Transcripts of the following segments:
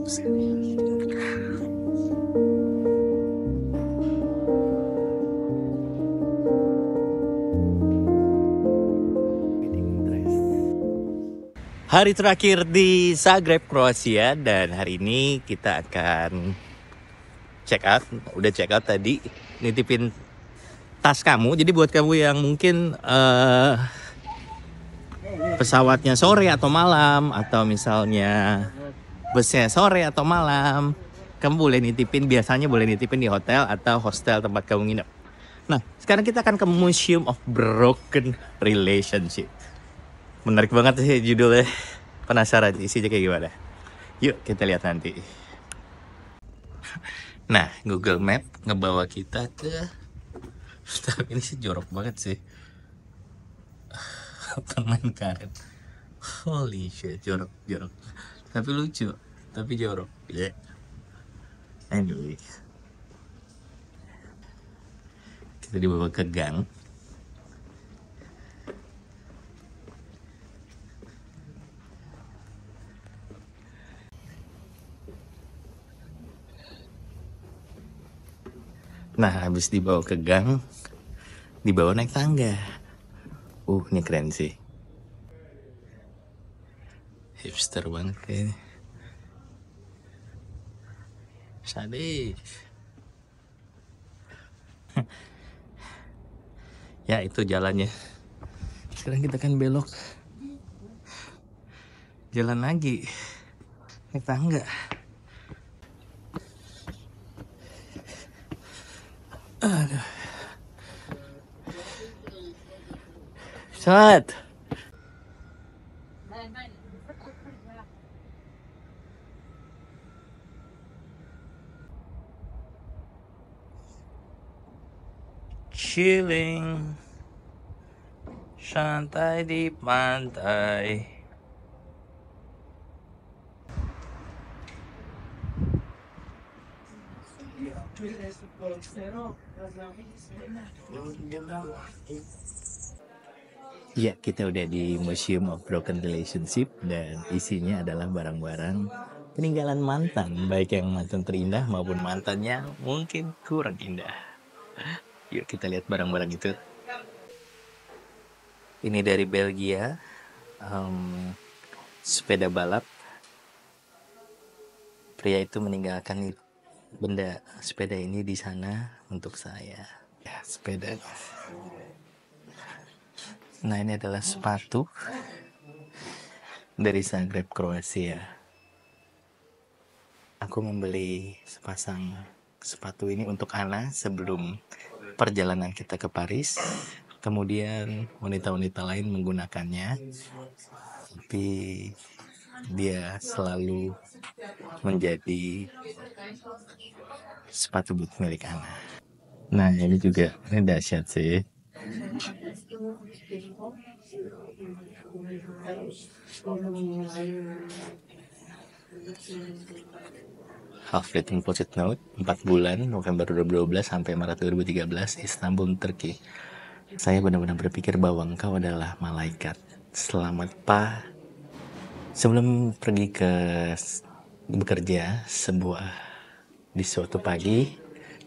Hari terakhir di Zagreb, Kroasia, dan hari ini kita akan check out. Udah check out tadi, nitipin tas kamu. Jadi buat kamu yang mungkin pesawatnya sore atau malam, atau misalnya busnya sore atau malam, kamu boleh nitipin, biasanya boleh nitipin di hotel atau hostel tempat kamu nginep. Nah, sekarang kita akan ke Museum of Broken Relationship. Menarik banget sih judulnya. Penasaran isinya kayak gimana? Yuk kita lihat nanti. Nah, Google Map ngebawa kita ke... Tapi ini sih jorok banget sih. Permen karet. Holy shit, jorok. Tapi lucu, tapi jorok. Yeah. Anyway. Kita dibawa ke gang. Nah, habis dibawa ke gang, dibawa naik tangga. Ini keren sih. Hipster banget kayaknya. Sadis. Ya, itu jalannya. Sekarang kita kan belok. Jalan lagi. Naik tangga. Aduh. Sat. Chilling. Santai di pantai. Ya, kita udah di Museum of Broken Relationship dan isinya adalah barang-barang peninggalan mantan, baik yang mantan terindah maupun mantannya mungkin kurang indah. Yuk kita lihat barang-barang itu. Ini dari Belgia, sepeda balap. Pria itu meninggalkan benda sepeda ini di sana untuk saya. Ya, sepeda. Nah, ini adalah sepatu dari Zagreb, Kroasia. Aku membeli sepasang sepatu ini untuk Ana sebelum perjalanan kita ke Paris. Kemudian wanita-wanita lain menggunakannya, tapi dia selalu menjadi sepatu boot milik Ana. Nah, ini juga, ini dahsyat sih. Half-written post-it note, 4 bulan, November 2012 sampai Maret 2013, Istanbul, Turki. Saya benar-benar berpikir bahwa engkau adalah malaikat. Selamat, Pak. Sebelum pergi ke bekerja di suatu pagi,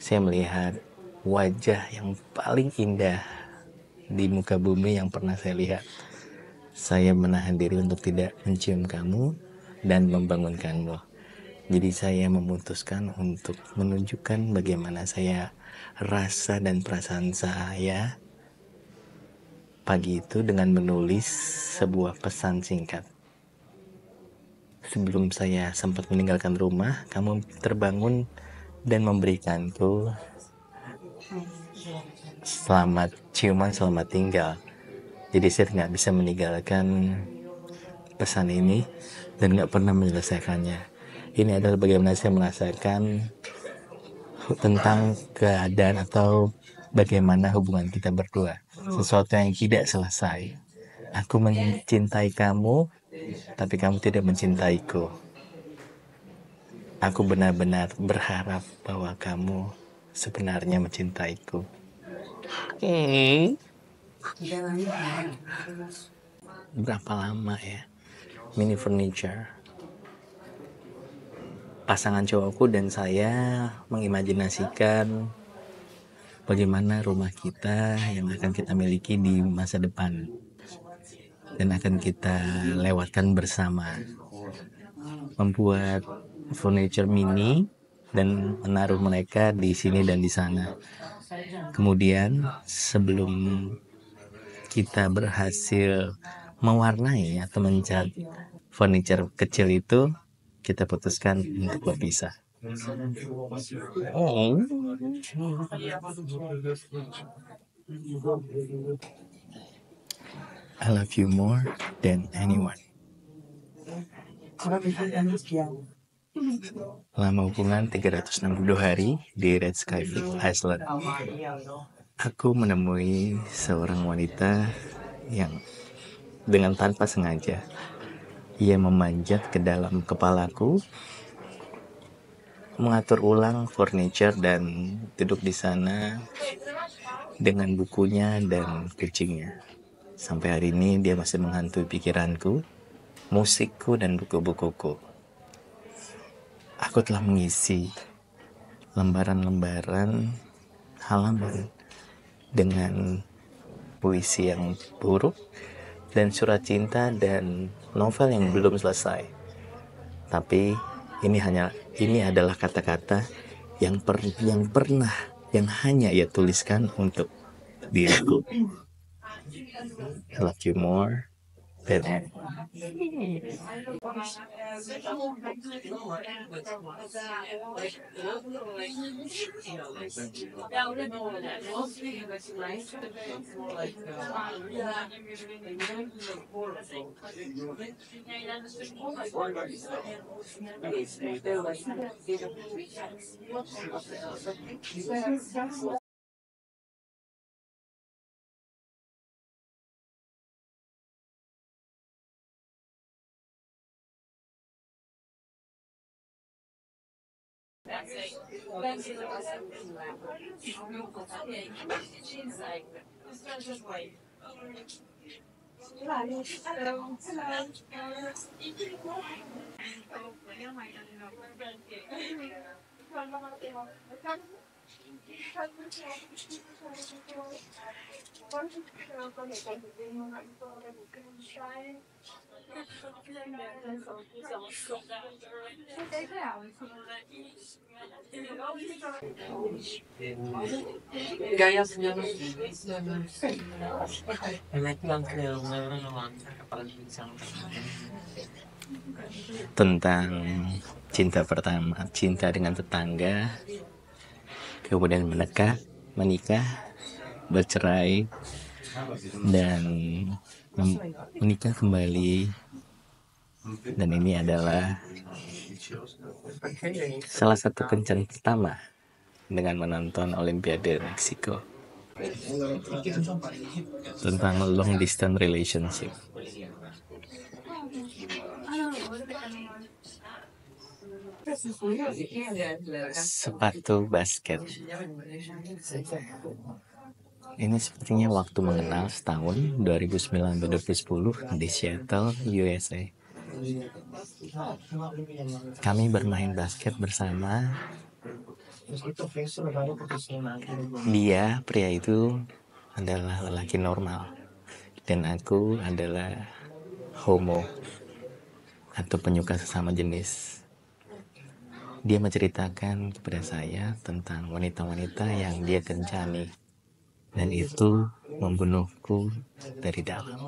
saya melihat wajah yang paling indah di muka bumi yang pernah saya lihat. Saya menahan diri untuk tidak mencium kamu dan membangunkanmu. Jadi saya memutuskan untuk menunjukkan bagaimana saya rasa dan perasaan saya pagi itu dengan menulis sebuah pesan singkat. Sebelum saya sempat meninggalkan rumah, kamu terbangun dan memberikanku ciuman selamat tinggal. Jadi saya nggak bisa meninggalkan pesan ini dan nggak pernah menyelesaikannya. Ini adalah bagaimana saya merasakan tentang keadaan atau bagaimana hubungan kita berdua. Sesuatu yang tidak selesai. Aku mencintai kamu, tapi kamu tidak mencintaiku. Aku benar-benar berharap bahwa kamu sebenarnya mencintaiku. Oke. Berapa lama ya? Mini furniture. pasangan cowokku dan saya mengimajinasikan bagaimana rumah kita yang akan kita miliki di masa depan dan akan kita lewatkan bersama. Membuat furniture mini dan menaruh mereka di sini dan di sana. Kemudian sebelum kita berhasil mewarnai atau mencat furniture kecil itu, kita putuskan untuk berpisah. I love you more than anyone. Lama hubungan 362 hari di Red Sky Island. Aku menemui seorang wanita yang dengan tanpa sengaja ia memanjat ke dalam kepalaku, mengatur ulang furniture dan duduk di sana dengan bukunya dan kucingnya. Sampai hari ini dia masih menghantui pikiranku, musikku dan buku-bukuku. Aku telah mengisi lembaran-lembaran halaman dengan puisi yang buruk dan surat cinta dan novel yang belum selesai. Tapi ini adalah kata-kata yang hanya ia tuliskan untuk diriku. I love you more than anyone. Tentang cinta pertama, cinta dengan tetangga, kemudian menikah, bercerai, dan menikah kembali. Dan ini adalah salah satu kencan pertama dengan menonton Olimpiade Meksiko. Tentang long distance relationship. Sepatu basket. Ini sepertinya waktu mengenal setahun, 2009-2010 di Seattle, USA. Kami bermain basket bersama. Dia, pria itu, adalah lelaki normal. Dan aku adalah homo atau penyuka sesama jenis. Dia menceritakan kepada saya tentang wanita-wanita yang dia kencani. Dan itu membunuhku dari dalam.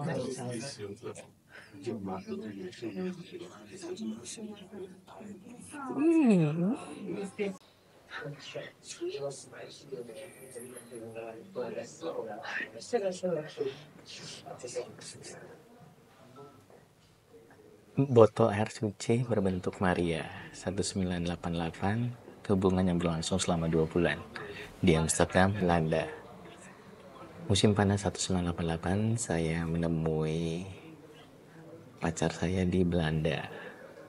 Botol air suci berbentuk Maria 1988, hubungan yang berlangsung selama 2 bulan di Amsterdam, Belanda. Musim panas 1988, saya menemui pacar saya di Belanda.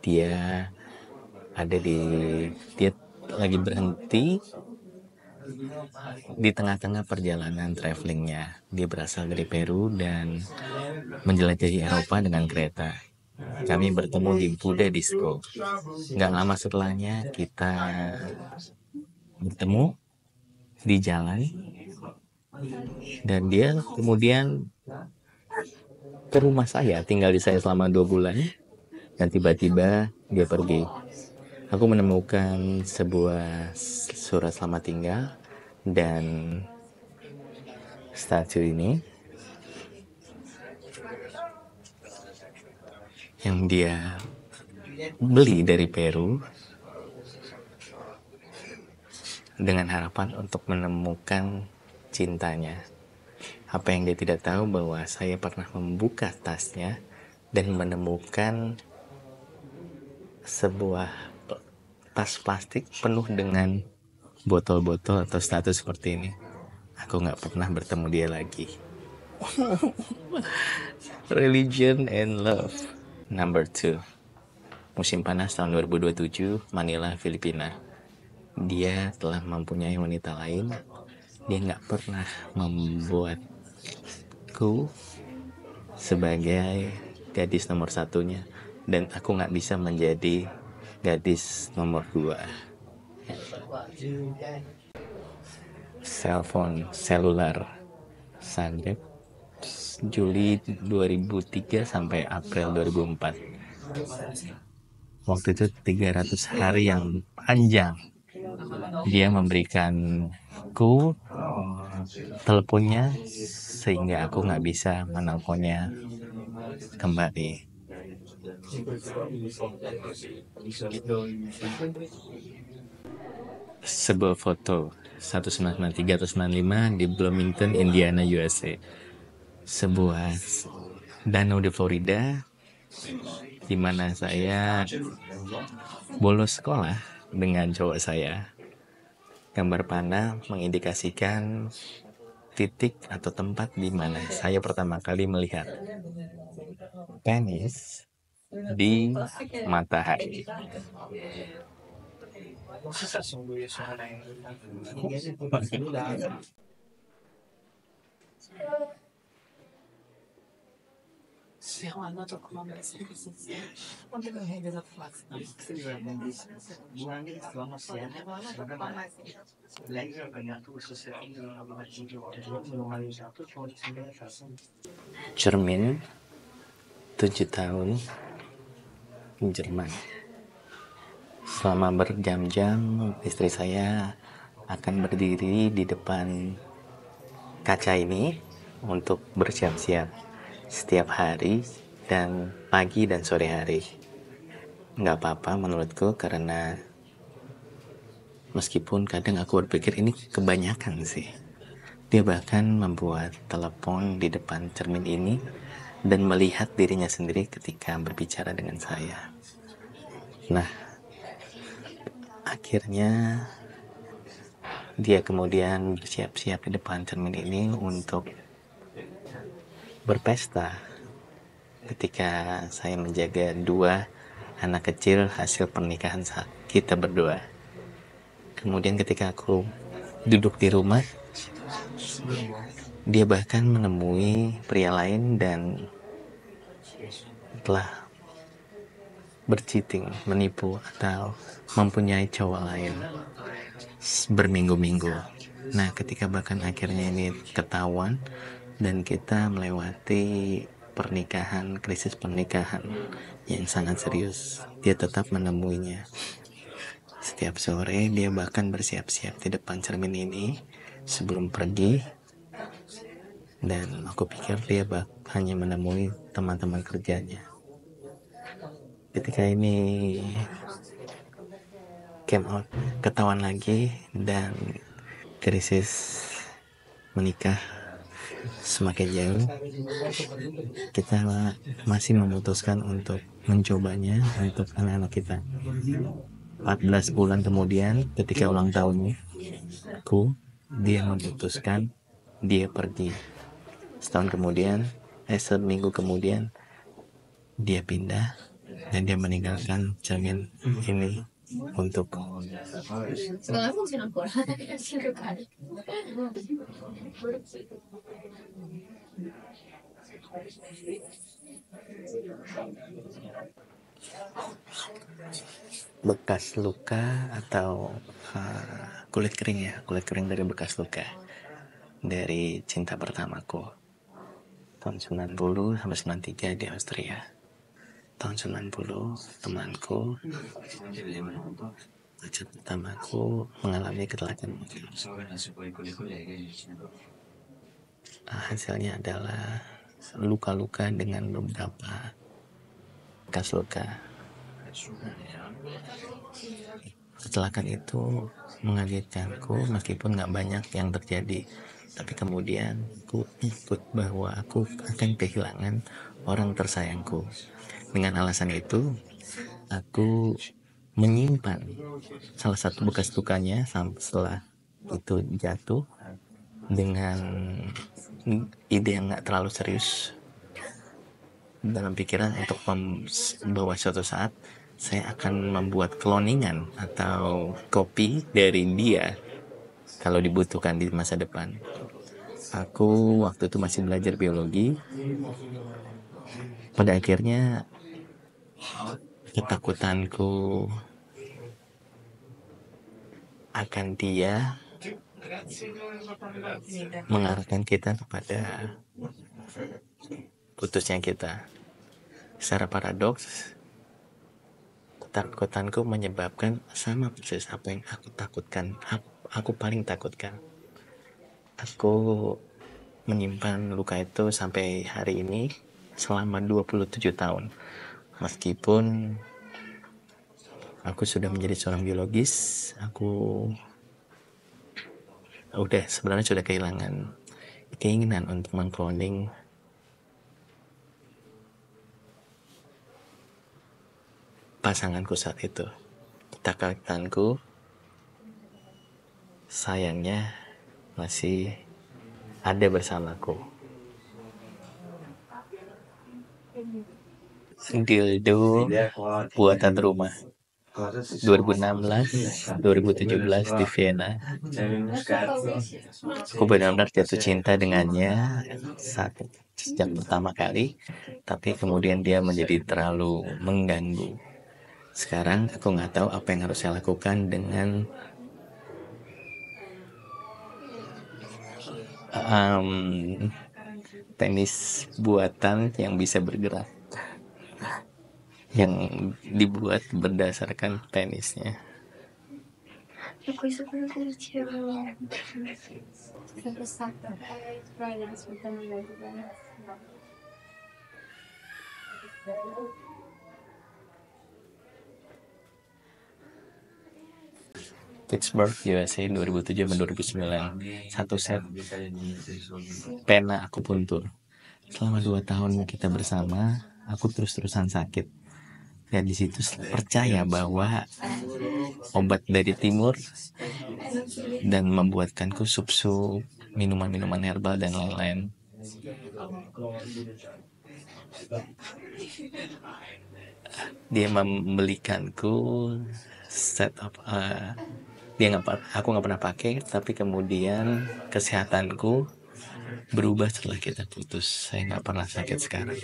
Dia lagi berhenti di tengah-tengah perjalanan travelingnya. Dia berasal dari Peru dan menjelajahi Eropa dengan kereta. Kami bertemu di Buddha Disco. Nggak lama setelahnya kita bertemu di jalan, dan dia kemudian ke rumah saya, tinggal di saya selama 2 bulan, dan tiba-tiba dia pergi. Aku menemukan sebuah surat selamat tinggal dan statue ini yang dia beli dari Peru dengan harapan untuk menemukan cintanya. Apa yang dia tidak tahu bahwa saya pernah membuka tasnya dan menemukan sebuah tas plastik penuh dengan botol-botol atau status seperti ini. Aku nggak pernah bertemu dia lagi. Religion and love. Number 2. Musim panas tahun 2027, Manila, Filipina. Dia telah mempunyai wanita lain. Dia nggak pernah membuatku sebagai gadis nomor satunya, dan aku nggak bisa menjadi gadis nomor 2. Cellphone seluler Sandet Juli 2003 sampai April 2004. Waktu itu 300 hari yang panjang. Dia memberikanku teleponnya sehingga aku nggak bisa menelponnya kembali. Sebuah foto 1993 atau 95 di Bloomington, Indiana, USA. Sebuah danau di Florida di mana saya bolos sekolah dengan cowok saya. Gambar panah mengindikasikan titik atau tempat di mana saya pertama kali melihat penis di matahari. Cermin 7 tahun Jerman. Selama berjam-jam istri saya akan berdiri di depan kaca ini untuk bersiap-siap setiap hari dan pagi dan sore hari. Nggak apa-apa menurutku, karena meskipun kadang aku berpikir ini kebanyakan sih. Dia bahkan membuat telepon di depan cermin ini dan melihat dirinya sendiri ketika berbicara dengan saya. Nah, akhirnya dia kemudian bersiap-siap di depan cermin ini untuk berpesta ketika saya menjaga 2 anak kecil hasil pernikahan kita berdua. Kemudian ketika aku duduk di rumah, dia bahkan menemui pria lain dan telah bercheating, menipu atau mempunyai cowok lain berminggu-minggu. Nah, ketika bahkan akhirnya ini ketahuan dan kita melewati krisis pernikahan yang sangat serius, dia tetap menemuinya. Setiap sore dia bahkan bersiap-siap di depan cermin ini sebelum pergi, dan aku pikir dia hanya menemui teman-teman kerjanya. Ketika ini came out, ketahuan lagi, dan krisis menikah semakin jauh. Kita masih memutuskan untuk mencobanya untuk anak-anak kita. 14 bulan kemudian, ketika ulang tahunku, dia memutuskan dia pergi. Seminggu kemudian dia pindah dan dia meninggalkan cermin ini untuk Bekas luka atau kulit kering ya, kulit kering dari bekas luka dari cinta pertamaku tahun 90 sampai 93 di Austria. Tahun 90 temanku, pacar pertamaku mengalami kecelakaan mobil. Hasilnya adalah luka-luka dengan beberapa bekas luka. Kecelakaan itu mengagetkanku meskipun gak banyak yang terjadi, tapi kemudian aku ikut bahwa aku akan kehilangan orang tersayangku. Dengan alasan itu, aku menyimpan salah satu bekas lukanya setelah itu jatuh dengan ide yang gak terlalu serius dalam pikiran untuk bahwa suatu saat saya akan membuat cloningan atau kopi dari dia kalau dibutuhkan di masa depan. Aku waktu itu masih belajar biologi. Pada akhirnya ketakutanku akan dia mengarahkan kita kepada putusnya kita. Secara paradoks, ketakutanku menyebabkan sama persis apa yang aku takutkan. Aku paling takutkan. Aku menyimpan luka itu sampai hari ini selama 27 tahun. Meskipun aku sudah menjadi seorang biologis, aku sebenarnya sudah kehilangan keinginan untuk mengcloning pasanganku saat itu. Ketakutanku sayangnya masih ada bersamaku. Dildo buatan rumah 2016, 2017 di Vienna. Aku benar-benar jatuh cinta dengannya sejak pertama kali, tapi kemudian dia menjadi terlalu mengganggu. Sekarang aku nggak tahu apa yang harus saya lakukan dengan tenis buatan yang bisa bergerak, yang dibuat berdasarkan penisnya. Pittsburgh, USA 2007-2009. Satu set pena aku puntur. Selama 2 tahun kita bersama, aku terus-terusan sakit. Dan di situ percaya bahwa obat dari timur dan membuatkanku sup-sup, minuman-minuman herbal dan lain-lain. Dia membelikanku set up, aku nggak pernah pakai, tapi kemudian kesehatanku berubah setelah kita putus. Saya nggak pernah sakit sekarang.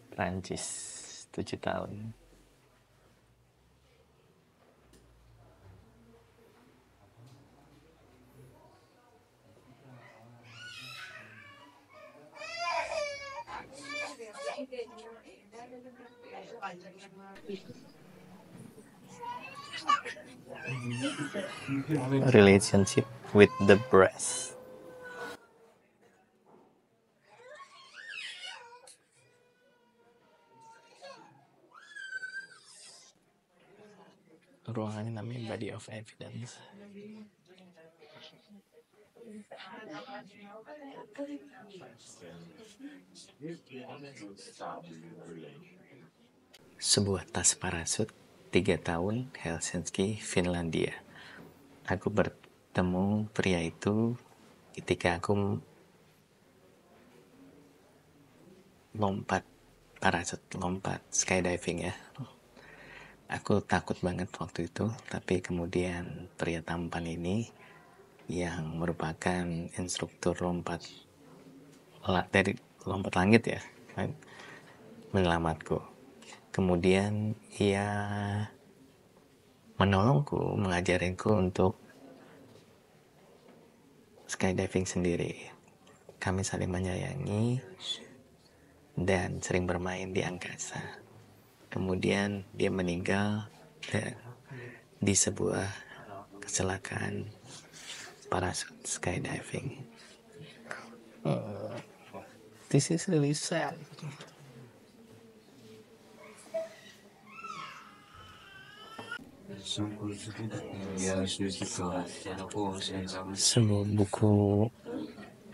Prancis 7 tahun. Relationship with the breast. Ruangannya namanya body of evidence. Sebuah tas parasut 3 tahun, Helsinki, Finlandia. Aku bertemu pria itu ketika aku lompat parasut, lompat skydiving ya. Aku takut banget waktu itu, tapi kemudian pria tampan ini yang merupakan instruktur lompat dari lompat langit ya, menyelamatku. Kemudian ia menolongku, mengajarinku untuk skydiving sendiri. Kami saling menyayangi dan sering bermain di angkasa. Kemudian dia meninggal di sebuah kecelakaan parasut skydiving. This is really sad. Sebuah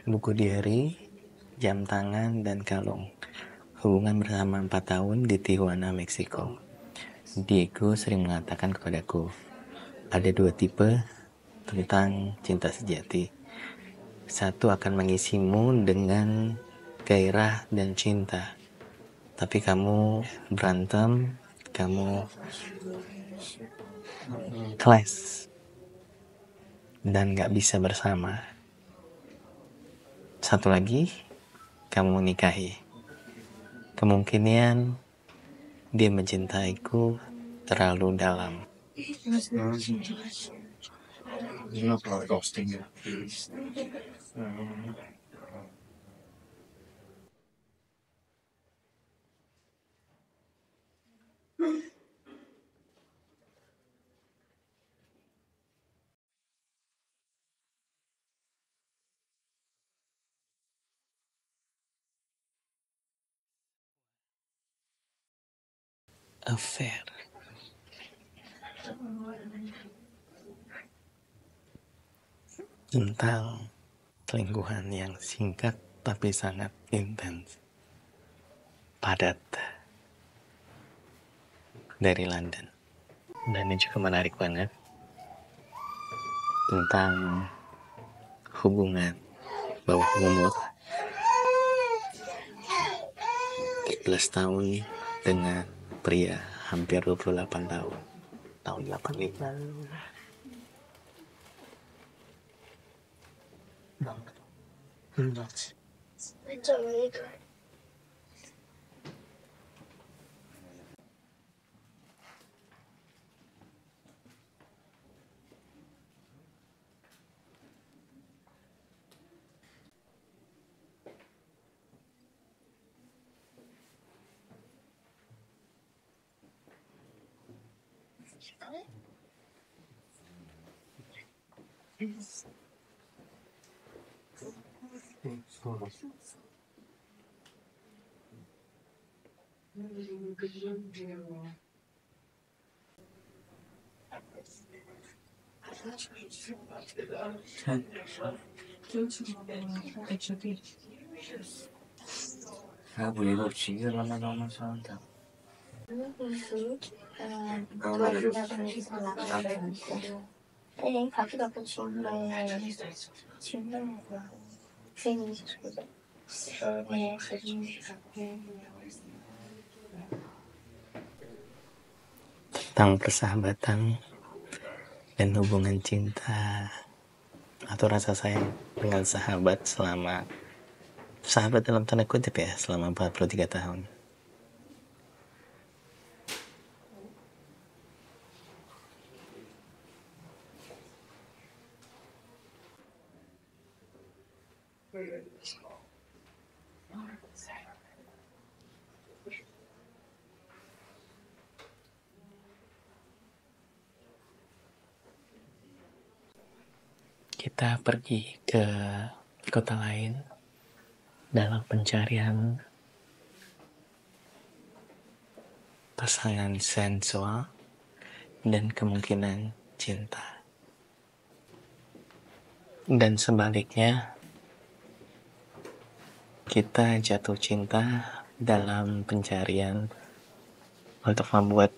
buku diary, jam tangan, dan kalung. Hubungan bersama 4 tahun di Tijuana, Meksiko. Diego sering mengatakan kepadaku, ada 2 tipe tentang cinta sejati. Satu akan mengisimu dengan gairah dan cinta, tapi kamu berantem, kamu clash, dan gak bisa bersama. Satu lagi, kamu menikahi. Kemungkinan dia mencintaiku terlalu dalam. Affair. Tentang selingkuhan yang singkat tapi sangat intens, padat, dari London. Dan ini juga menarik banget tentang hubungan bawah umur 14 tahun dengan pria hampir 28 tahun, tahun 85. Tentang persahabatan dan hubungan cinta atau rasa sayang dengan sahabat dalam tanda kutip ya, selama 43 tahun. Kita pergi ke kota lain dalam pencarian pasangan sensual dan kemungkinan cinta. Dan sebaliknya, kita jatuh cinta dalam pencarian untuk membuat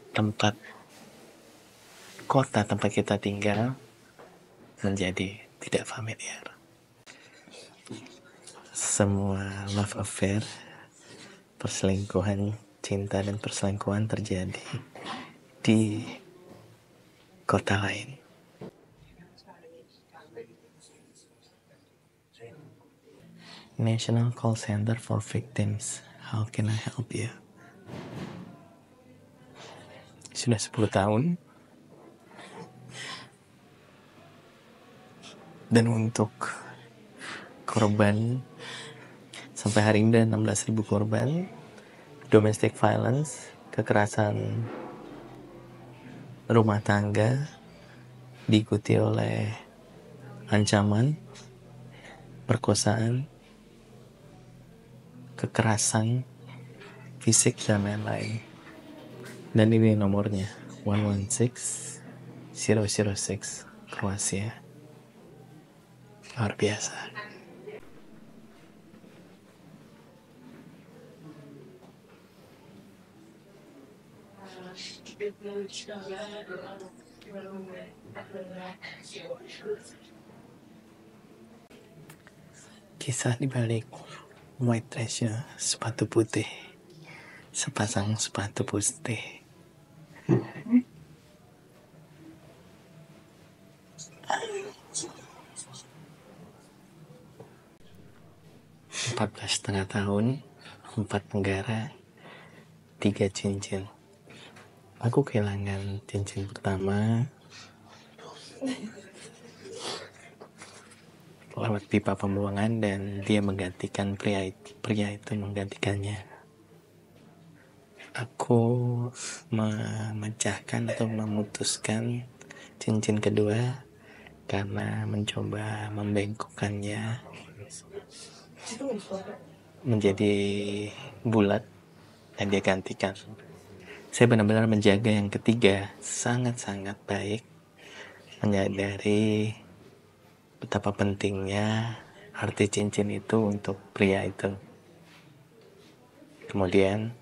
kota tempat kita tinggal menjadi tidak familiar. Semua love affair perselingkuhan cinta dan perselingkuhan terjadi di kota lain. National Call Center for Victims, how can I help you? Sudah 10 tahun. Dan untuk korban sampai hari ini ada 16.000 korban domestic violence, kekerasan rumah tangga, diikuti oleh ancaman, perkosaan, kekerasan fisik dan lain-lain. Dan ini nomornya 116006 Kroasia. Luar biasa. Kisah di balik white treasure, sepatu putih, sepasang sepatu putih. 14,5 tahun, 4 negara, 3 cincin. Aku kehilangan cincin pertama lewat pipa pembuangan dan dia menggantikan pria itu menggantikannya. Aku memecahkan atau memutuskan cincin kedua karena mencoba membengkokkannya menjadi bulat dan dia gantikan. Saya benar-benar menjaga yang ketiga sangat-sangat baik, menyadari betapa pentingnya arti cincin itu untuk pria itu. Kemudian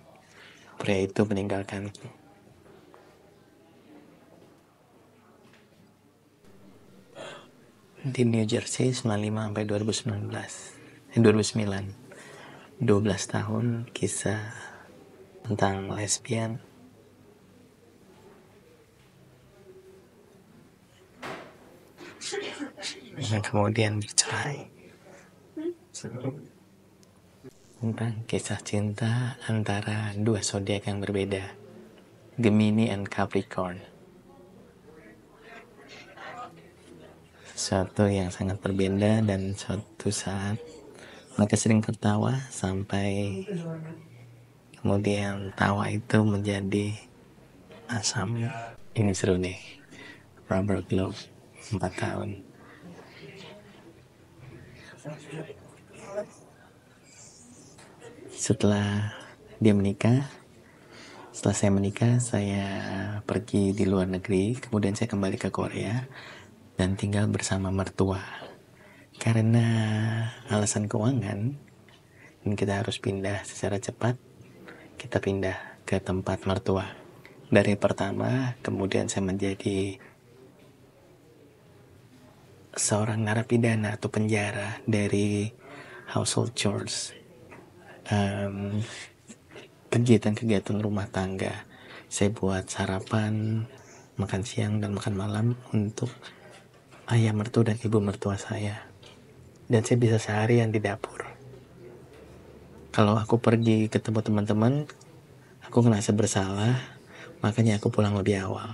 pria itu meninggalkanku. Di New Jersey 95 sampai 2009. 12 tahun kisah tentang lesbian. Dan kemudian bercerai. Tentang kisah cinta antara dua zodiak yang berbeda, Gemini and Capricorn. Sesuatu yang sangat berbeda dan suatu saat mereka sering tertawa sampai kemudian tawa itu menjadi asam. Ini seru nih. Rubber Glove, 4 tahun. Setelah saya menikah, saya pergi di luar negeri, kemudian saya kembali ke Korea dan tinggal bersama mertua. Karena alasan keuangan dan kita harus pindah secara cepat, kita pindah ke tempat mertua. Dari pertama, kemudian saya menjadi seorang narapidana atau penjara dari household chores, kegiatan-kegiatan rumah tangga. Saya buat sarapan, makan siang dan makan malam untuk ayah mertua dan ibu mertua saya. Dan saya bisa seharian di dapur. Kalau aku pergi ketemu teman-teman, aku ngerasa bersalah, makanya aku pulang lebih awal.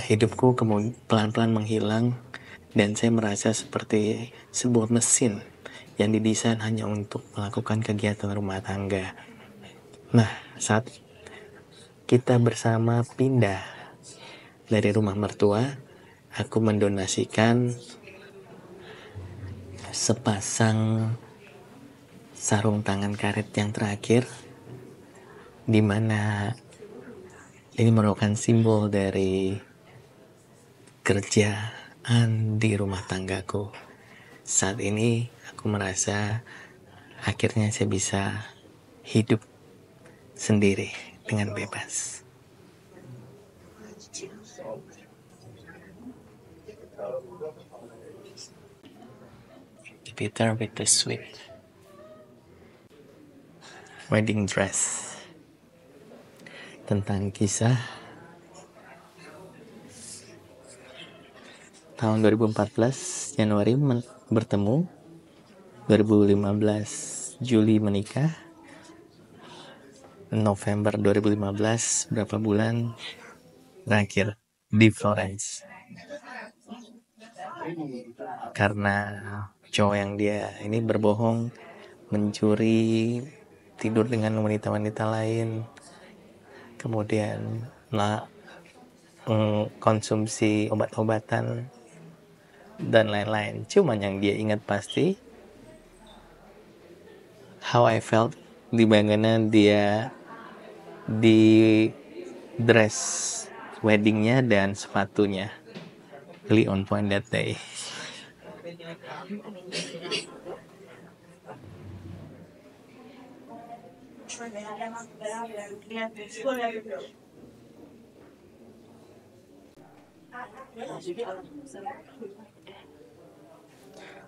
Hidupku kemudian pelan-pelan menghilang dan saya merasa seperti sebuah mesin yang didesain hanya untuk melakukan kegiatan rumah tangga. Nah, saat kita bersama pindah dari rumah mertua, aku mendonasikan sepasang sarung tangan karet yang terakhir, di mana ini merupakan simbol dari kerjaan di rumah tanggaku. Saat ini aku merasa akhirnya saya bisa hidup sendiri dengan bebas. The bitter with the sweet. wedding dress. Tentang kisah tahun 2014 Januari bertemu, 2015 Juli menikah, November 2015 berapa bulan terakhir di Florence. Karena cowok yang dia ini berbohong, mencuri, tidur dengan wanita-wanita lain, kemudian konsumsi obat-obatan dan lain-lain. Cuman yang dia ingat pasti how I felt di bagaimana dia di dress weddingnya dan sepatunya really on point that day.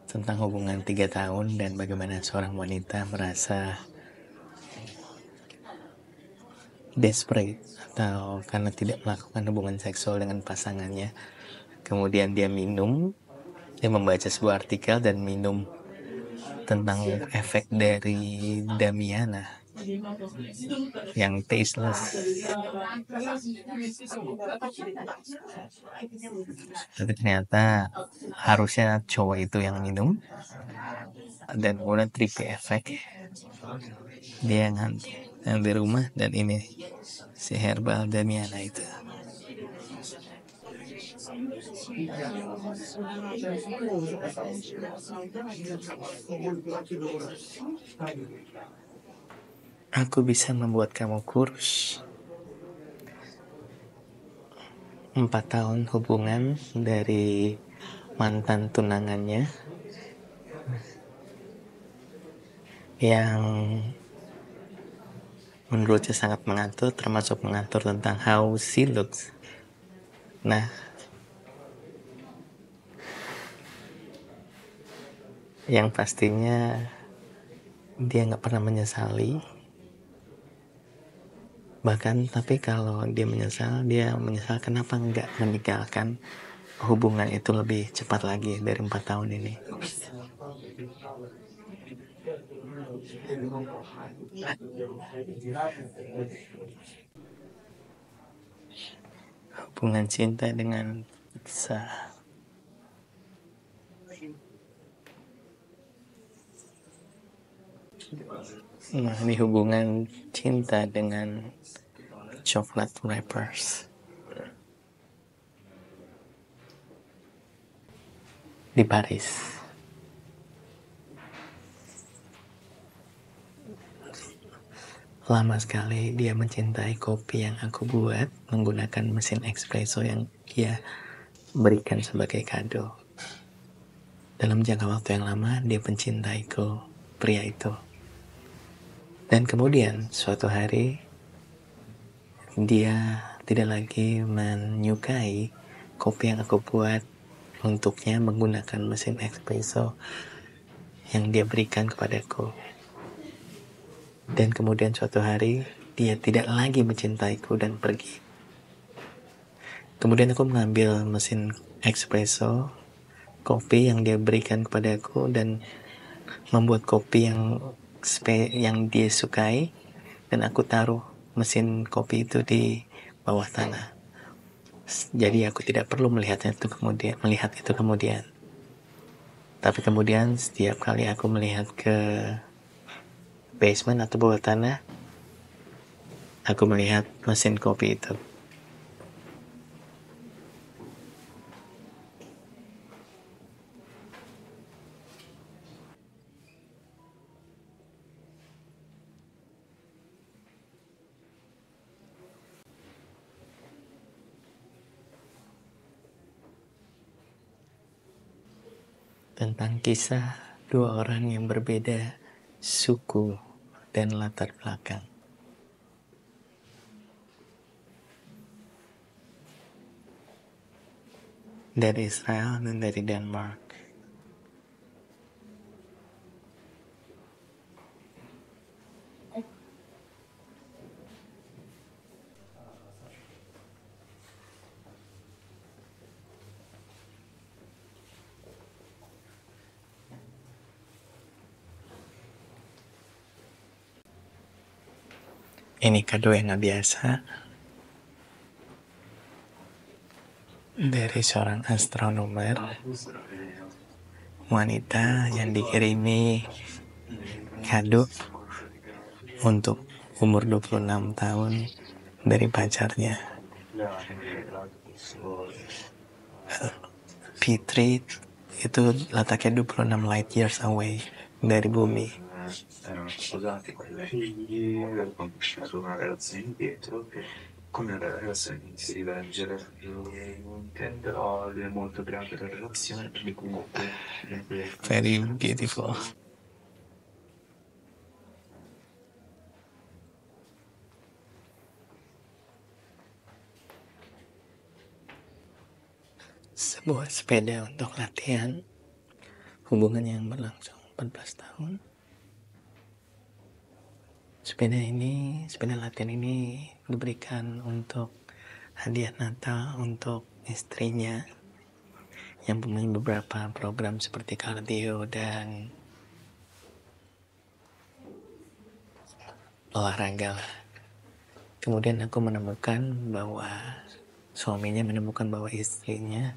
Tentang hubungan 3 tahun dan bagaimana seorang wanita merasa desperate atau karena tidak melakukan hubungan seksual dengan pasangannya, kemudian dia membaca sebuah artikel dan minum tentang efek dari Damiana yang tasteless. Tapi ternyata harusnya cowok itu yang minum, dan kemudian tricky efek dia ngantuk yang di rumah, dan ini si herbal Damiana itu. Aku bisa membuat kamu kurus. 4 tahun hubungan dari mantan tunangannya yang menurutnya sangat mengatur, termasuk mengatur tentang how she looks. Nah, yang pastinya dia nggak pernah menyesali. Bahkan tapi kalau dia menyesal kenapa nggak meninggalkan hubungan itu lebih cepat lagi dari 4 tahun ini. Hubungan cinta dengan kisah. Nah, ini hubungan cinta dengan coklat wrappers di Paris. Lama sekali dia mencintai kopi yang aku buat menggunakan mesin espresso yang dia berikan sebagai kado. Dalam jangka waktu yang lama dia mencintaiku, pria itu. Dan kemudian suatu hari dia tidak lagi menyukai kopi yang aku buat untuknya menggunakan mesin espresso yang dia berikan kepadaku. Dan kemudian suatu hari dia tidak lagi mencintaiku dan pergi. Kemudian aku mengambil mesin espresso, kopi yang dia berikan kepadaku, dan membuat kopi yang dia sukai, dan aku taruh mesin kopi itu di bawah tanah. Jadi aku tidak perlu melihat itu kemudian. Tapi kemudian setiap kali aku melihat ke basement atau bawah tanah, aku melihat mesin kopi itu. Tentang kisah 2 orang yang berbeda suku dan latar belakang. Dari Israel dan dari Denmark. Ini kado yang gak biasa dari seorang astronomer wanita yang dikirimi kado untuk umur 26 tahun dari pacarnya. Fitri itu letaknya 26 light years away dari bumi. Sposati con le figlie, conosciuto una relazione indietro, con la relazione si rivolgere e intenderò molto grande la relazione perché comunque Very beautiful. Sebuah sepeda untuk latihan hubungan yang berlangsung 14 tahun. Sepeda latihan ini diberikan untuk hadiah Natal untuk istrinya yang punya beberapa program seperti kardio dan olahraga. Kemudian aku menemukan bahwa suaminya menemukan bahwa istrinya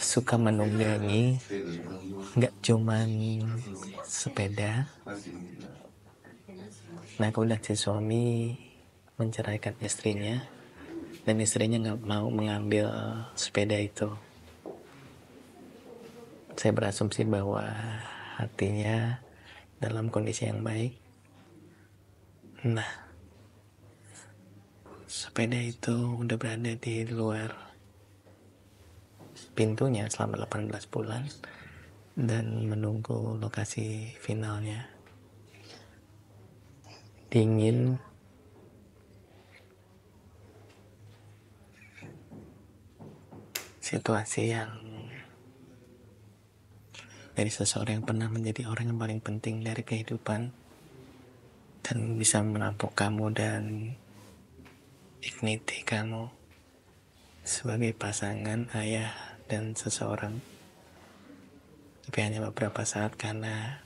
suka menunggangi nggak cuman sepeda. Nah, kemudian si suami menceraikan istrinya dan istrinya nggak mau mengambil sepeda itu. Saya berasumsi bahwa hatinya dalam kondisi yang baik. Nah, sepeda itu udah berada di luar pintunya selama 18 bulan dan menunggu lokasi finalnya. Dingin, situasi yang dari seseorang yang pernah menjadi orang yang paling penting dari kehidupan dan bisa menampung kamu dan dignity kamu sebagai pasangan, ayah, dan seseorang. Tapi hanya beberapa saat karena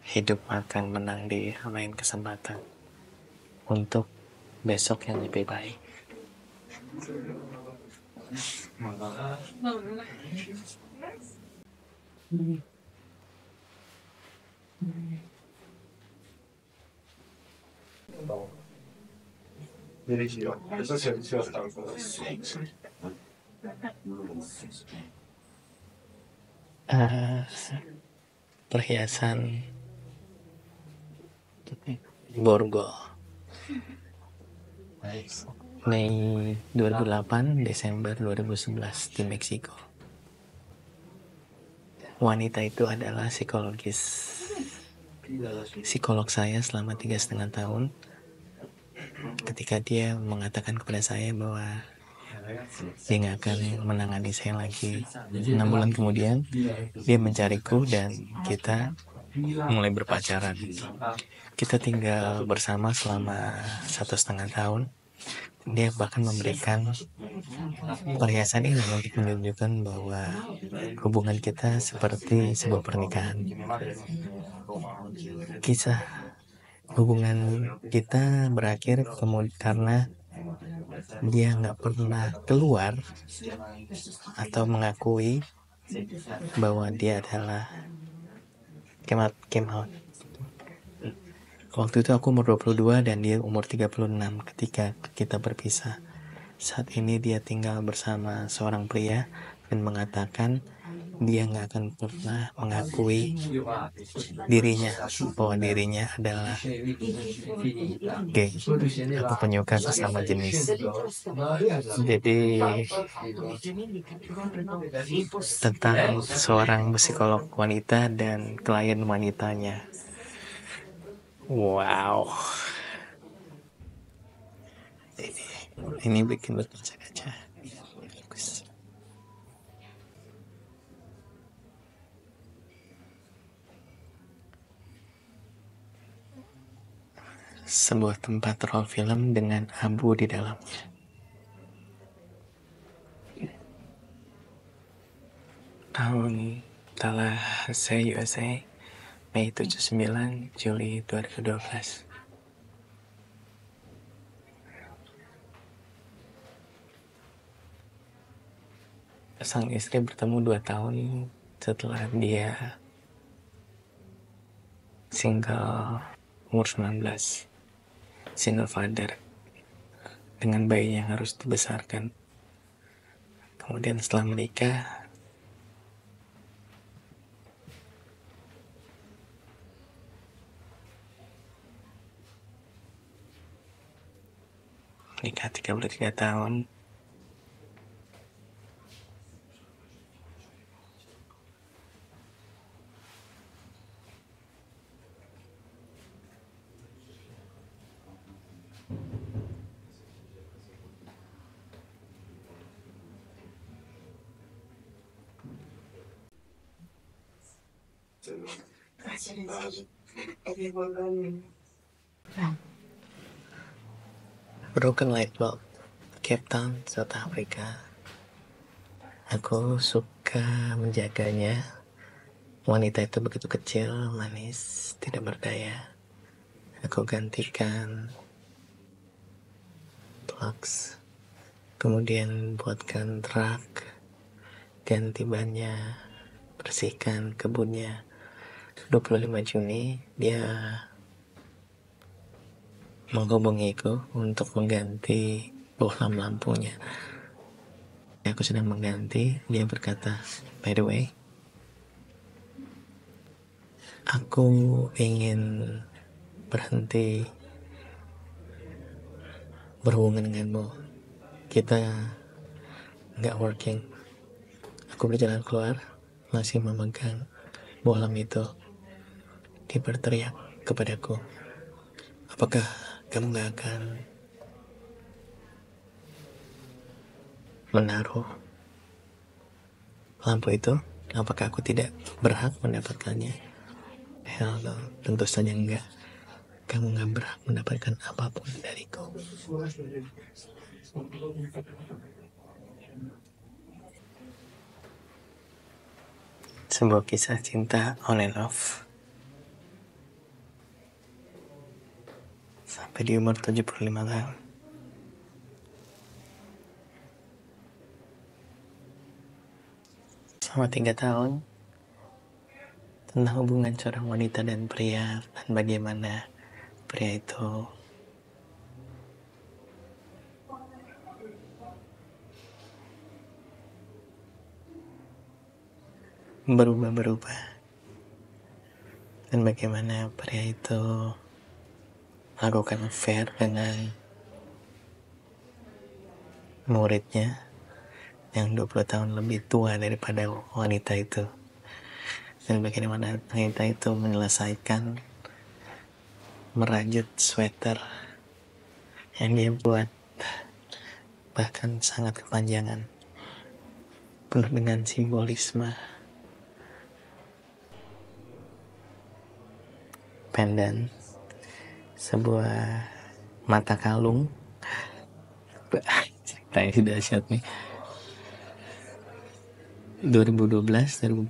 hidup akan menang di lain kesempatan untuk besok yang lebih baik. Perhiasan borgol Mei 2008, Desember 2011 di Meksiko. Wanita itu adalah psikolog saya selama 3,5 tahun. Ketika dia mengatakan kepada saya bahwa dia nggak akan menangani saya lagi. 6 bulan kemudian dia mencariku dan kita mulai berpacaran. Kita tinggal bersama selama 1,5 tahun. Dia bahkan memberikan perhiasan ini untuk menunjukkan bahwa hubungan kita seperti sebuah pernikahan. Kisah hubungan kita berakhir karena dia nggak pernah keluar atau mengakui bahwa dia adalah came out. Waktu itu aku umur 22 dan dia umur 36 ketika kita berpisah. Saat ini dia tinggal bersama seorang pria dan mengatakan dia nggak akan pernah mengakui dirinya bahwa dirinya adalah gay atau penyuka sesama jenis. Jadi tentang seorang psikolog wanita dan klien wanitanya. Wow. Ini bikin berkaca-kaca. Bagus. Sebuah tempat roll film dengan abu di dalamnya. Tahun Tallahassee, USA, Mei 79, Juli 2012. Sang istri bertemu 2 tahun setelah dia single umur 19, single father, dengan bayi yang harus dibesarkan. Kemudian setelah menikah, menikah 33 tahun, Broken Light Bulb, Cape Town, South Africa. Aku suka menjaganya. Wanita itu begitu kecil, manis, tidak berdaya. Aku gantikan plugs, kemudian buatkan rak, ganti bannya, bersihkan kebunnya. 25 Juni dia menghubungiku untuk mengganti bohlam lampunya. Aku sedang mengganti, dia berkata, by the way, aku ingin berhenti berhubungan denganmu. Kita nggak working. Aku berjalan keluar, masih memegang bohlam itu. Dia berteriak kepadaku, apakah kamu gak akan menaruh lampu itu? Apakah aku tidak berhak mendapatkannya? Hell no, tentu saja enggak. Kamu gak berhak mendapatkan apapun dariku. Sebuah kisah cinta on and off sampai di umur 75 tahun. Selama 3 tahun tentang hubungan seorang wanita dan pria, dan bagaimana pria itu berubah-berubah, dan bagaimana pria itu melakukan affair dengan muridnya yang 20 tahun lebih tua daripada wanita itu, dan bagaimana wanita itu menyelesaikan merajut sweater yang dia buat, bahkan sangat kepanjangan, penuh dengan simbolisme. Pendant, sebuah mata kalung. Ceritanya sudah dahsyat nih. 2012-2014,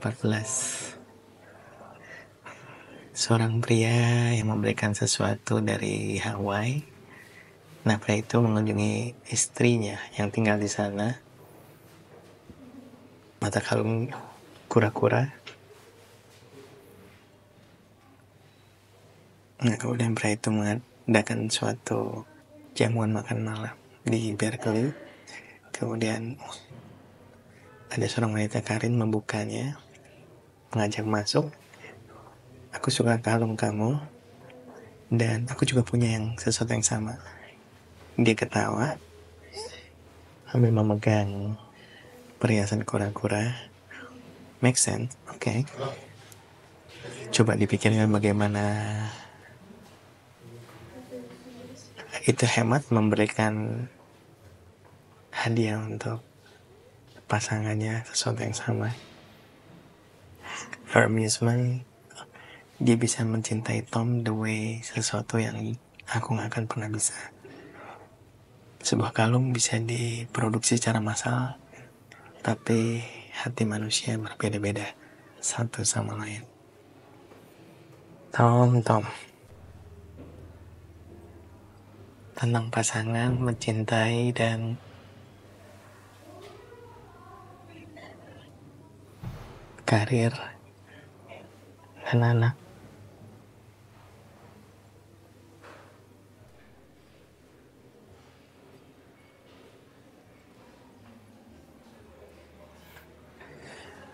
seorang pria yang memberikan sesuatu dari Hawaii. Nah, pria itu mengunjungi istrinya yang tinggal di sana. Mata kalung kura-kura. Nah, kemudian pria itu mengadakan suatu jamuan makan malam di Berkeley. Kemudian ada seorang wanita Karin membukanya, mengajak masuk. Aku suka kalung kamu, dan aku juga punya sesuatu yang sama. Dia ketawa sambil memegang perhiasan kura-kura. Make sense, oke. Coba dipikirkan bagaimana itu hemat memberikan hadiah untuk pasangannya sesuatu yang sama. For amusement, dia bisa mencintai Tom the way sesuatu yang aku gak akan pernah bisa. Sebuah kalung bisa diproduksi secara massal, tapi hati manusia berbeda-beda satu sama lain. Tom, tentang pasangan, mencintai, dan karir dan anak.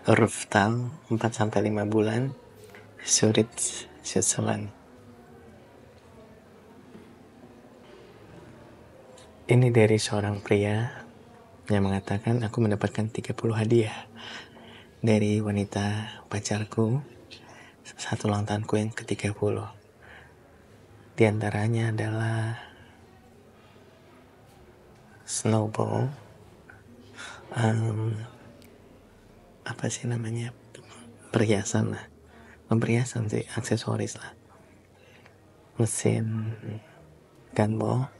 Ruftal 4-5 bulan, Zurich, Switzerland. Ini dari seorang pria yang mengatakan, aku mendapatkan 30 hadiah dari wanita pacarku saat ulang tahunku yang ke-30. Di antaranya adalah snowball, apa sih namanya, perhiasan lah, perhiasan sih, aksesoris lah, mesin gunball,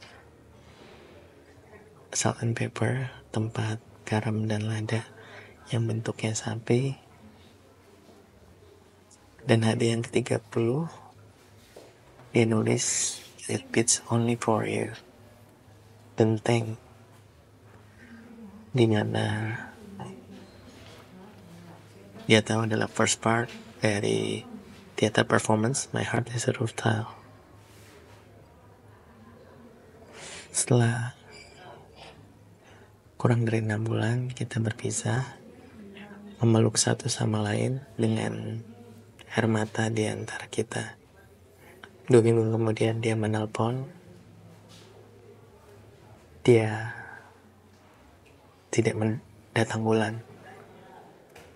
salt and pepper, tempat garam dan lada yang bentuknya sapi, dan hadiah yang ke-30 dia nulis, it beats only for you, tentang dimana dia tahu adalah first part dari theater performance My Heart is a Roof Tile. Setelah kurang dari 6 bulan kita berpisah, memeluk satu sama lain dengan air mata di antara kita. 2 minggu kemudian dia menelpon. Dia tidak datang bulan,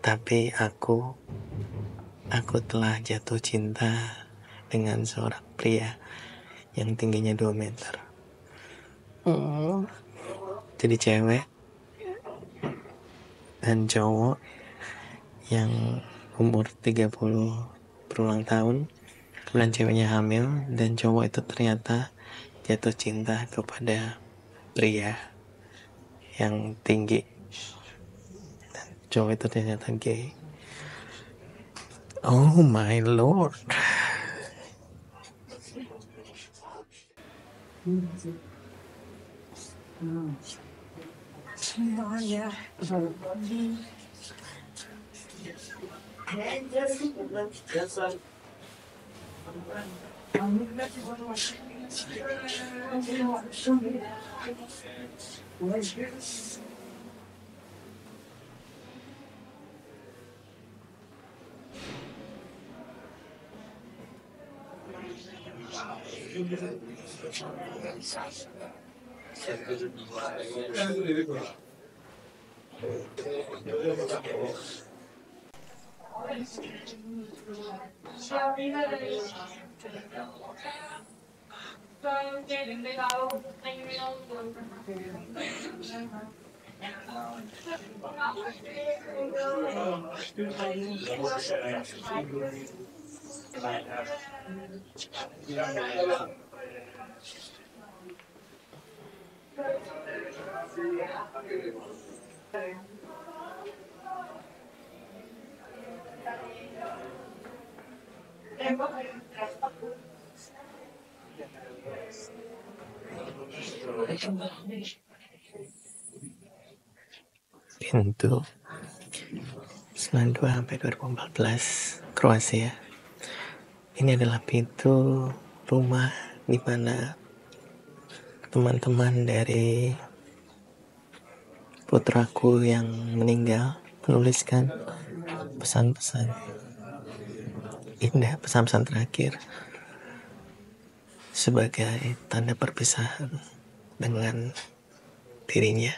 tapi aku telah jatuh cinta dengan seorang pria yang tingginya 2 meter. Jadi cewek dan cowok yang umur 30 berulang tahun, kemudian ceweknya hamil, dan cowok itu ternyata jatuh cinta kepada pria yang tinggi, dan cowok itu ternyata gay. Oh my lord. Pintu 92 sampai 2014 Kroasia. Ini adalah pintu rumah di mana teman-teman dari putraku yang meninggal menuliskan pesan-pesan indah, pesan-pesan terakhir sebagai tanda perpisahan dengan dirinya.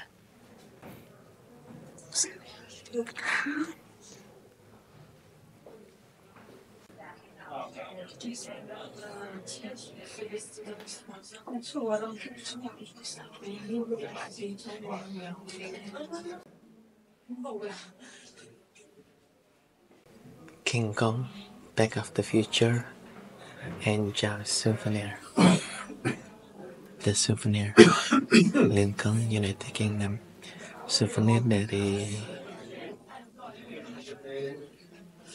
King Kong, Back of the Future, and Jaws Souvenir. The Souvenir, Lincoln, United Kingdom. Souvenir dari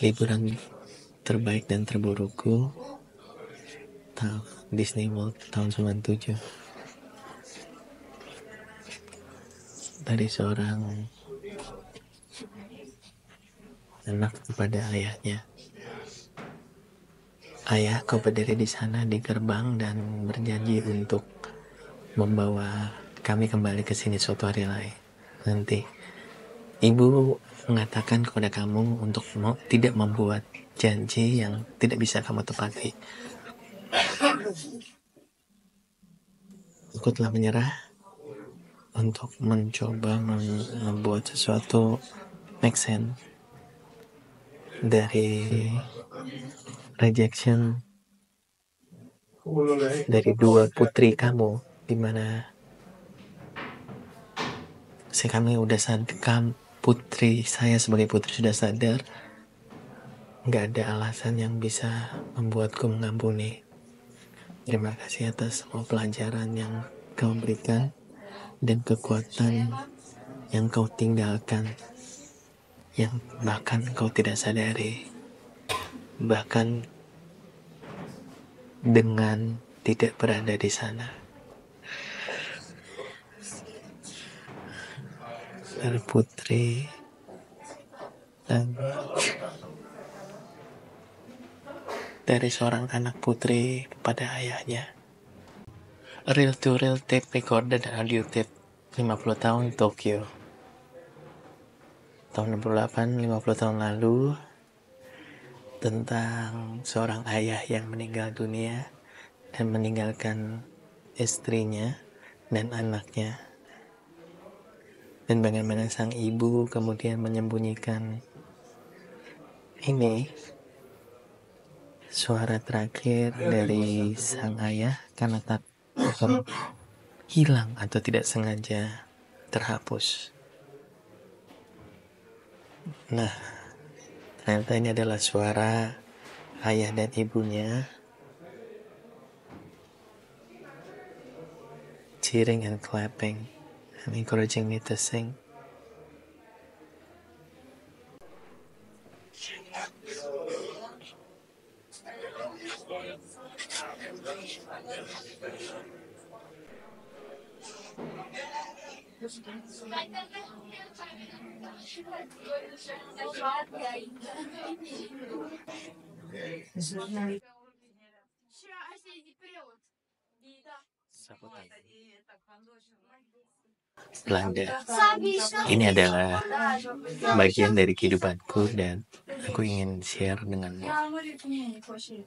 liburan terbaik dan terburukku Disney World tahun 97 dari seorang anak kepada ayahnya. Ayah, kau berdiri di sana di gerbang dan berjanji untuk membawa kami kembali ke sini suatu hari lain. Nanti ibu mengatakan kepada kamu untuk tidak membuat janji yang tidak bisa kamu tepati. Aku telah menyerah untuk mencoba membuat sesuatu make sense dari rejection dari dua putri kamu, dimana kami udah sadar, putri saya sebagai putri sudah sadar, nggak ada alasan yang bisa membuatku mengampuni. Terima kasih atas semua pelajaran yang kau berikan dan kekuatan yang kau tinggalkan, yang bahkan kau tidak sadari, bahkan dengan tidak berada di sana. Dari putri dan dari seorang anak putri kepada ayahnya. Real to real tape recorder dan audio tape 50 tahun Tokyo. Tahun 68, 50 tahun lalu, tentang seorang ayah yang meninggal dunia dan meninggalkan istrinya dan anaknya, dan bagaimana sang ibu kemudian menyembunyikan ini suara terakhir dari sang ayah karena takut hilang atau tidak sengaja terhapus. Nah, ternyata ini adalah suara ayah dan ibunya cheering and clapping and encouraging me to sing. Belanda. Ini adalah bagian dari kehidupanku dan aku ingin share denganmu.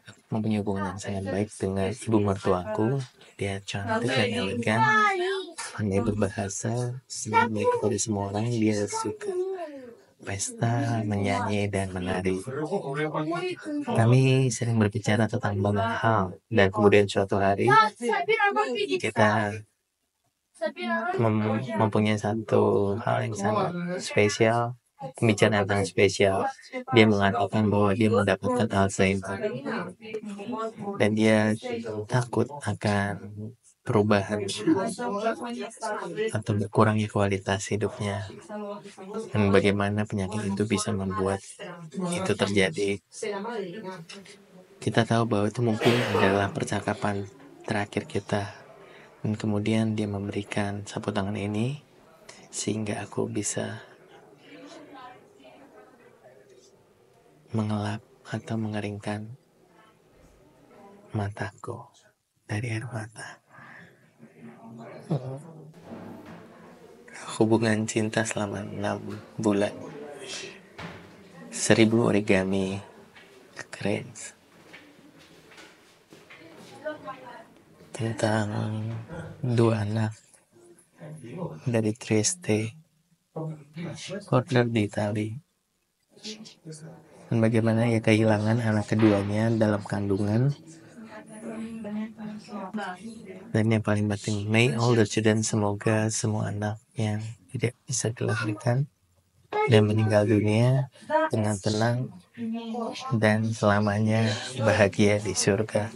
Aku mempunyai hubungan yang sangat baik dengan ibu mertuaku. Dia cantik dan elegan, pandai berbahasa, sangat baik kepada semua orang. Dia suka pesta, menyanyi, dan menari. Kami sering berbicara tentang banyak hal, dan kemudian suatu hari kita mempunyai satu hal yang sangat spesial, pembicaraan yang spesial. Dia mengatakan bahwa dia mendapatkan Alzheimer dan dia takut akan perubahan atau berkurangnya kualitas hidupnya, dan bagaimana penyakit itu bisa membuat itu terjadi. Kita tahu bahwa itu mungkin adalah percakapan terakhir kita. Dan kemudian dia memberikan sapu tangan ini sehingga aku bisa mengelap atau mengeringkan mataku dari air mata. Hubungan cinta selama 6 bulan. 1000 origami keren. Tentang 2 anak dari Trieste, Corner di Itali, dan bagaimana ia kehilangan anak keduanya dalam kandungan. Dan yang paling penting, may all the children, semoga semua anak yang tidak bisa dilahirkan dan meninggal dunia dengan tenang dan selamanya bahagia di surga.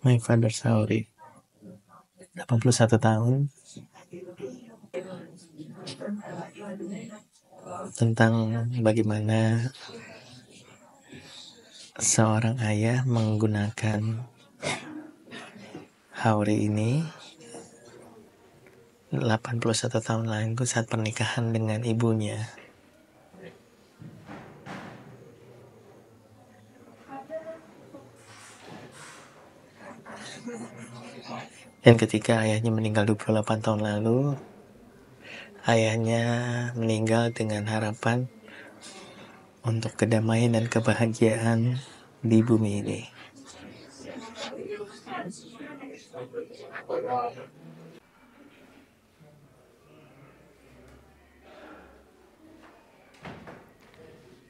My Father Sauri, 81 tahun, tentang bagaimana seorang ayah menggunakan Hauri ini 81 tahun lalu saat pernikahan dengan ibunya. Dan ketika ayahnya meninggal 28 tahun lalu, ayahnya meninggal dengan harapan untuk kedamaian dan kebahagiaan di bumi ini.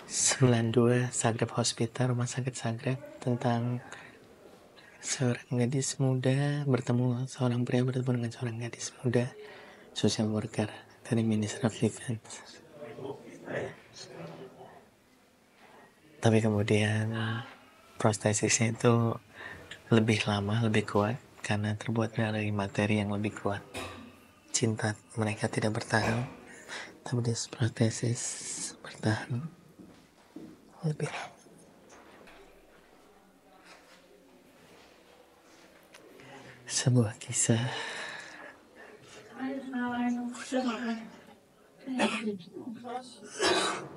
(92) Zagreb Hospital, Rumah Sakit Zagreb, tentang seorang gadis muda seorang pria bertemu dengan seorang gadis muda, social worker dari Ministry of Defense. Tapi kemudian prostesisnya itu lebih lama, lebih kuat karena terbuat dari materi yang lebih kuat. Cinta mereka tidak bertahan, tapi prostesis bertahan lebih lama. Sebuah kisah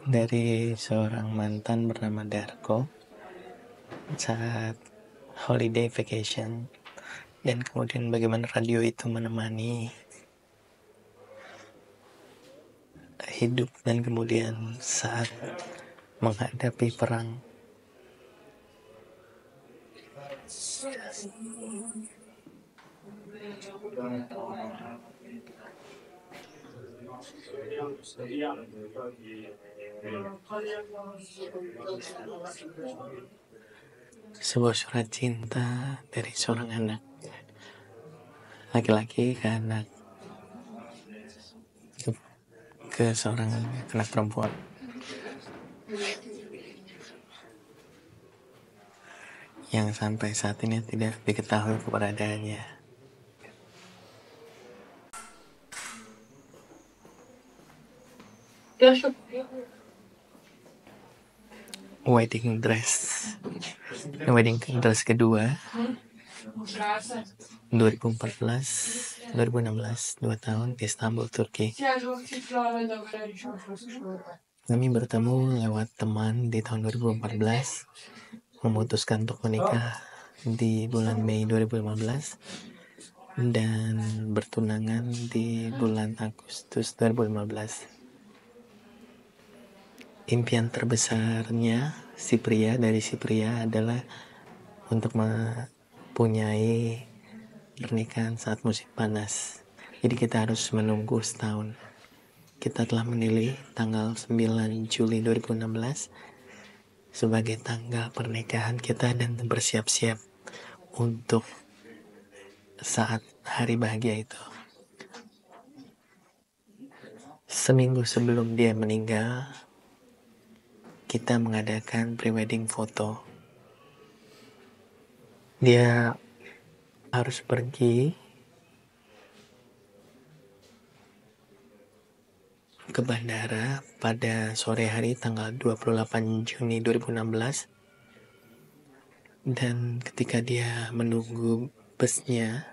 dari seorang mantan bernama Darko saat holiday vacation, dan kemudian bagaimana radio itu menemani hidup, dan kemudian saat menghadapi perang. Sebuah surat cinta dari seorang anak laki-laki ke seorang anak perempuan yang sampai saat ini tidak diketahui keberadaannya. Wedding dress kedua 2014 2016, 2 tahun, di Istanbul, Turki. Kami bertemu lewat teman di tahun 2014, memutuskan untuk menikah di bulan Mei 2015 dan bertunangan di bulan Agustus 2015. Impian terbesarnya si pria adalah untuk mempunyai pernikahan saat musim panas. Jadi kita harus menunggu setahun. Kita telah memilih tanggal 9 Juli 2016 sebagai tanggal pernikahan kita dan bersiap-siap untuk saat hari bahagia itu. Seminggu sebelum dia meninggal, kita mengadakan pre-wedding foto. Dia harus pergi ke bandara pada sore hari tanggal 28 Juni 2016, dan ketika dia menunggu busnya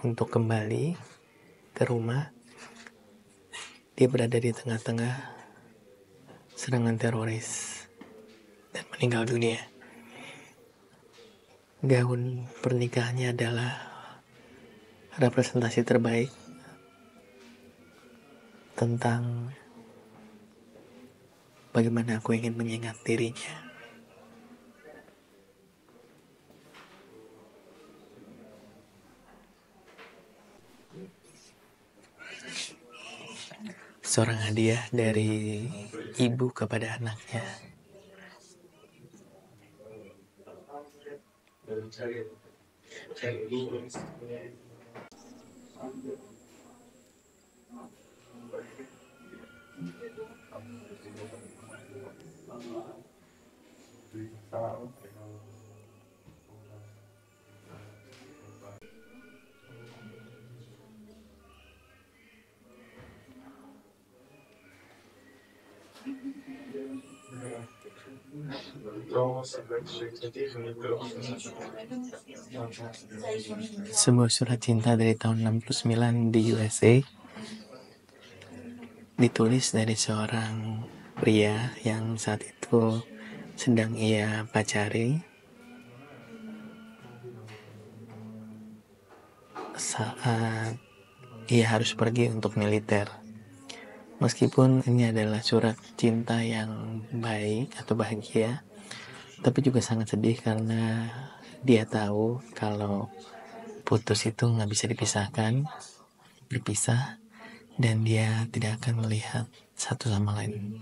untuk kembali ke rumah, dia berada di tengah-tengah serangan teroris dan meninggal dunia. Gaun pernikahannya adalah representasi terbaik tentang bagaimana aku ingin mengingat dirinya. Seorang hadiah dari ibu kepada anaknya. Sebuah surat cinta dari tahun 69 di USA ditulis dari seorang pria yang saat itu sedang ia pacari saat ia harus pergi untuk militer. Meskipun ini adalah surat cinta yang baik atau bahagia, tapi juga sangat sedih karena dia tahu kalau putus itu nggak bisa berpisah, dan dia tidak akan melihat satu sama lain.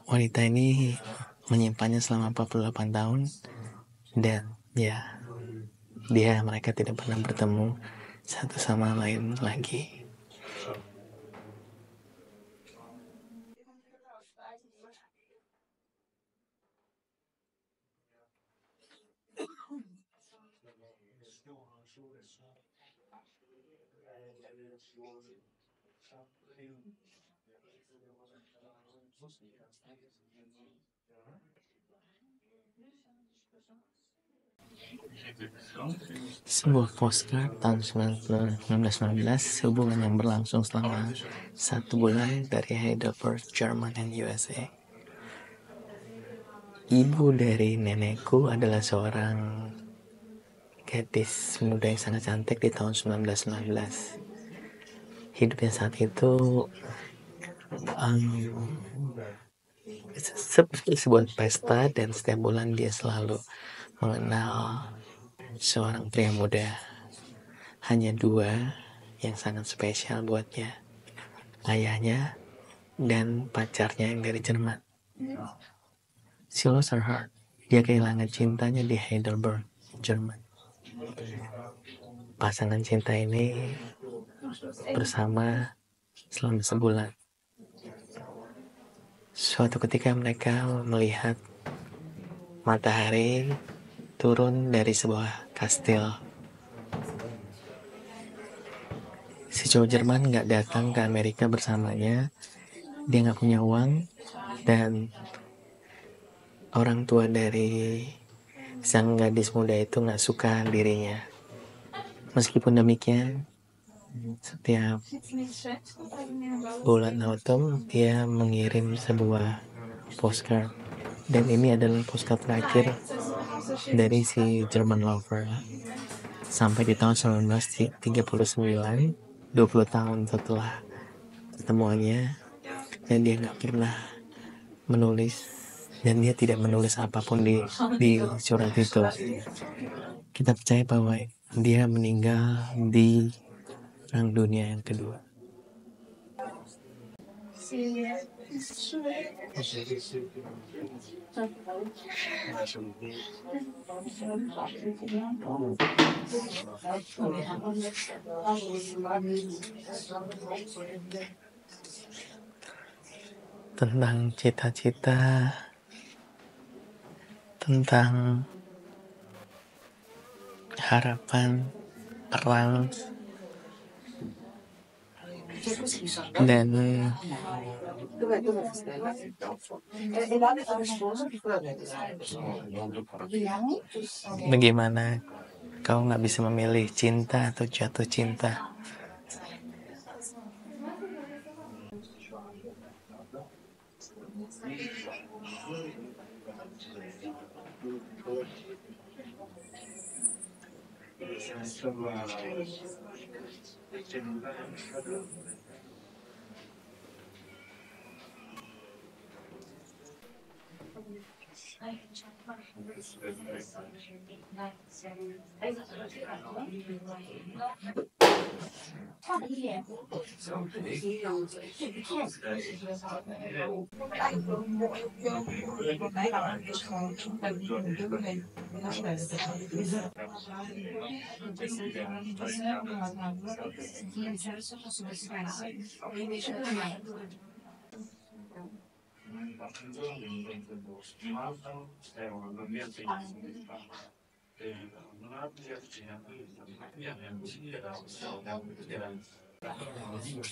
Wanita ini menyimpannya selama 48 tahun, dan ya, mereka tidak pernah bertemu satu sama lain lagi. Sebuah postcard tahun 1919, hubungan yang berlangsung selama 1 bulan dari Heidelberg, Jerman dan USA. Ibu dari nenekku adalah seorang gadis muda yang sangat cantik di tahun 1919. Hidupnya saat itu seperti sebuah pesta, dan setiap bulan dia selalu mengenal seorang pria muda. Hanya 2 yang sangat spesial buatnya, ayahnya dan pacarnya yang dari Jerman. She lost her heart. Dia kehilangan cintanya di Heidelberg, Jerman. Pasangan cinta ini bersama selama sebulan. Suatu ketika mereka melihat matahari turun dari sebuah kastil. Si cowok Jerman nggak datang ke Amerika bersamanya. Dia nggak punya uang, dan orang tua dari sang gadis muda itu nggak suka dirinya. Meskipun demikian, setiap bulan autumn dia mengirim sebuah postcard, dan ini adalah postcard terakhir dari si German lover sampai di tahun 1939, 20 tahun setelah pertemuannya, dan dia nggak pernah menulis, dan dia tidak menulis apapun di surat itu. Kita percaya bahwa dia meninggal di Perang Dunia yang Kedua. Tentang cita-cita, tentang harapan, perang, dan bagaimana kau nggak bisa memilih cinta atau jatuh cinta.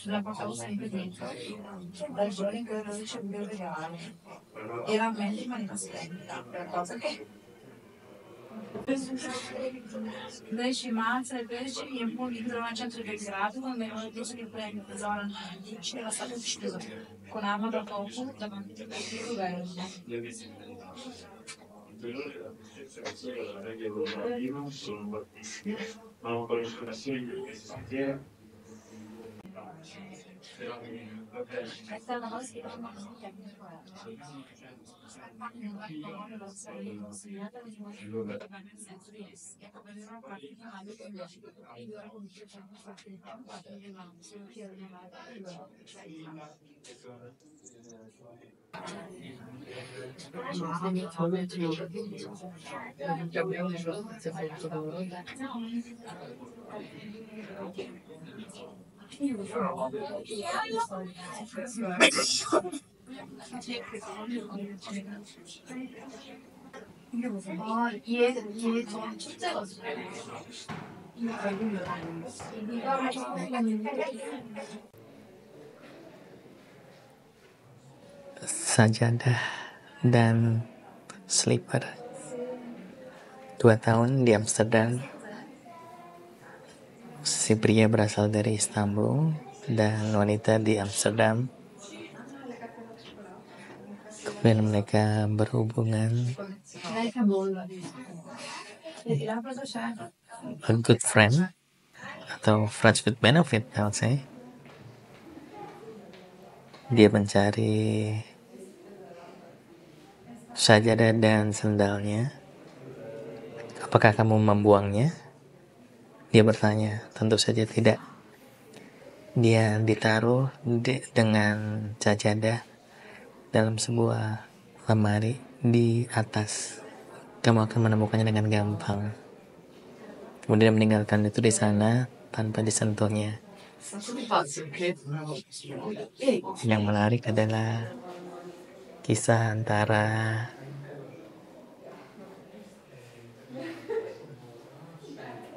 La portavo sempre dentro dal giorno in cui avevo ricevuto il regalo. Era meglio ma nascosta, per cosa che 10 marzo e 10 je pol jutro na centru Belgradu, me je odločili projekt Zoran Dičeva sada uštila. Ko nama da toku, da vam drugajo. Sajadah dan Slipper. 2 tahun di Amsterdam. Si pria berasal dari Istanbul dan wanita di Amsterdam. Kemudian mereka berhubungan. A good friend atau friends with benefit, I would say. Dia mencari sajadah dan sendalnya. Apakah kamu membuangnya? Dia bertanya. Tentu saja tidak. Dia ditaruh dengan sajadah dalam sebuah lemari di atas. Kamu akan menemukannya dengan gampang. Kemudian meninggalkan itu di sana tanpa disentuhnya. Yang menarik adalah kisah antara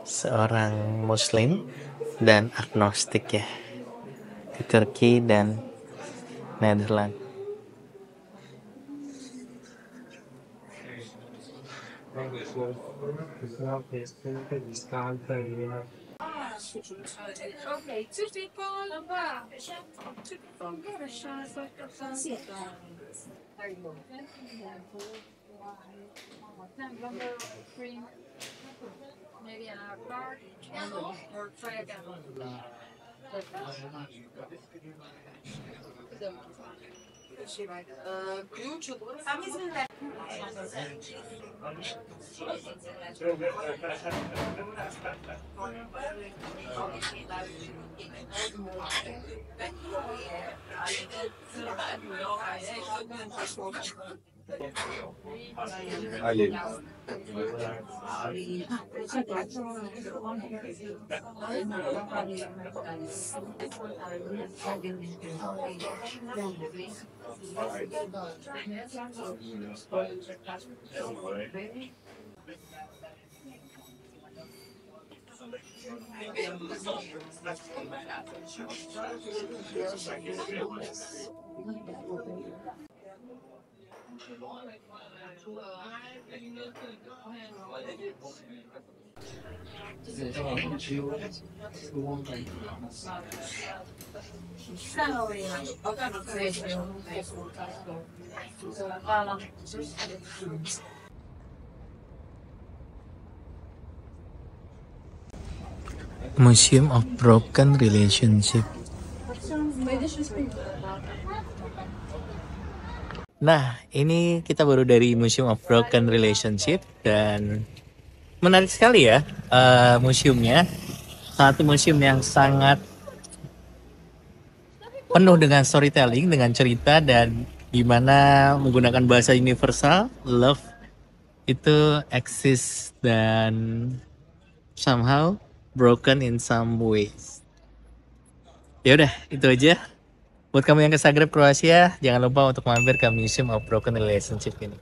seorang Muslim dan agnostik ya, di Turki dan Nederland. Okay, 2 people. Number 3. Maybe an card, candle, or try again. Sam izvinite. Ali. Museum of Broken Relationship. Nah, ini kita baru dari Museum of Broken Relationship dan menarik sekali ya museumnya. Satu museum yang sangat penuh dengan storytelling, dengan cerita dan gimana menggunakan bahasa universal, love itu exist dan somehow broken in some ways. Ya udah, itu aja. Buat kamu yang ke Zagreb, Kroasia, jangan lupa untuk mampir ke Museum of Broken Relationship ini.